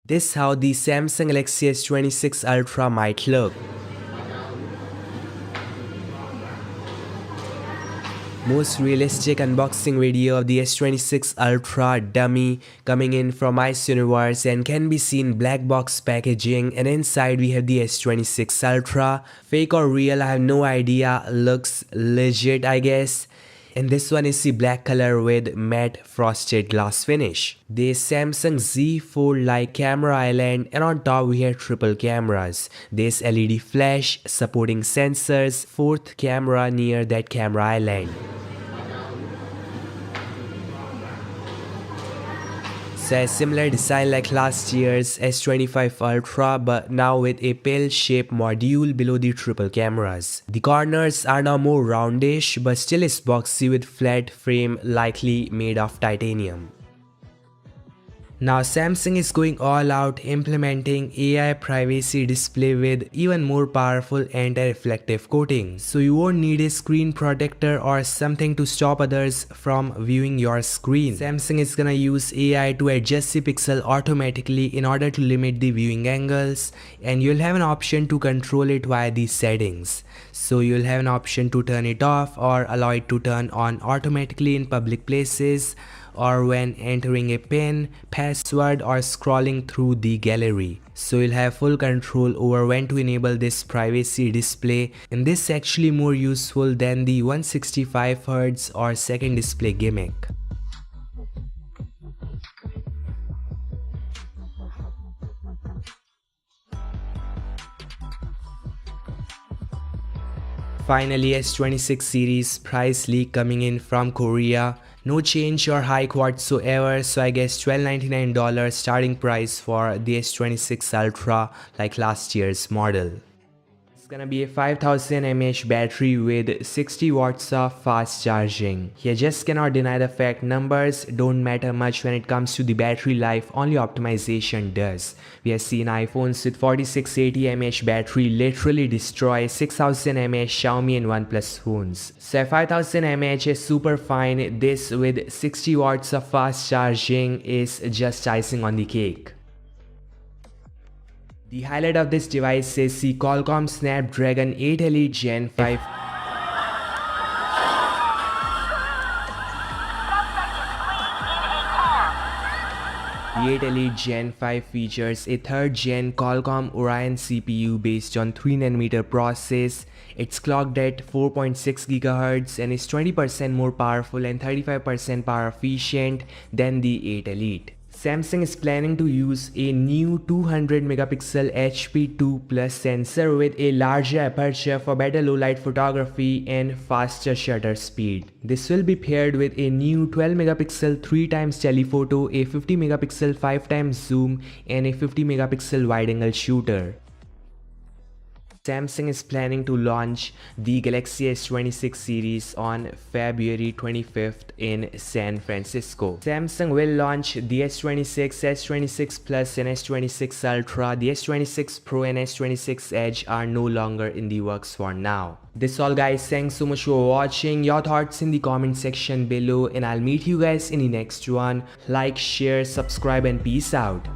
This is how the Samsung Galaxy S26 Ultra might look. Most realistic unboxing video of the S26 Ultra dummy coming in from Ice Universe and can be seen black box packaging, and inside we have the S26 Ultra. Fake or real, I have no idea, looks legit I guess. And this one is the black color with matte frosted glass finish. This Samsung Z Fold like camera island, and on top we have triple cameras. This LED flash supporting sensors, fourth camera near that camera island. So a similar design like last year's S25 Ultra, but now with a pill-shaped module below the triple cameras. The corners are now more roundish, but still is boxy with flat frame likely made of titanium. Now Samsung is going all out implementing AI privacy display with even more powerful anti-reflective coating. So you won't need a screen protector or something to stop others from viewing your screen. Samsung is gonna use AI to adjust the pixel automatically in order to limit the viewing angles, and you'll have an option to control it via the settings. So you'll have an option to turn it off or allow it to turn on automatically in public places, or when entering a PIN, password, or scrolling through the gallery. So you'll have full control over when to enable this privacy display, and this is actually more useful than the 165Hz or second display gimmick. Finally, S26 series price leak coming in from Korea. No change or hike whatsoever, so I guess $1299 starting price for the S26 Ultra like last year's model. It's gonna be a 5000 mAh battery with 60 watts of fast charging. You just cannot deny the fact numbers don't matter much when it comes to the battery life, only optimization does. We have seen iPhones with 4680 mAh battery literally destroy 6000 mAh Xiaomi and OnePlus phones. So 5000 mAh is super fine. This with 60 watts of fast charging is just icing on the cake. The highlight of this device is the Qualcomm Snapdragon 8 Elite Gen 5. The 8 Elite Gen 5 features a 3rd gen Qualcomm Orion CPU based on 3nm process. It's clocked at 4.6 GHz and is 20% more powerful and 35% power efficient than the 8 Elite. Samsung is planning to use a new 200 megapixel HP2 Plus sensor with a larger aperture for better low light photography and faster shutter speed. This will be paired with a new 12 megapixel 3x telephoto, a 50 megapixel 5x zoom, and a 50 megapixel wide angle shooter. Samsung is planning to launch the Galaxy S26 series on February 25th in San Francisco. Samsung will launch the S26, S26 Plus and S26 Ultra. The S26 Pro and S26 Edge are no longer in the works for now. This all guys, thanks so much for watching. Your thoughts in the comment section below, and I'll meet you guys in the next one. Like, share, subscribe, and peace out.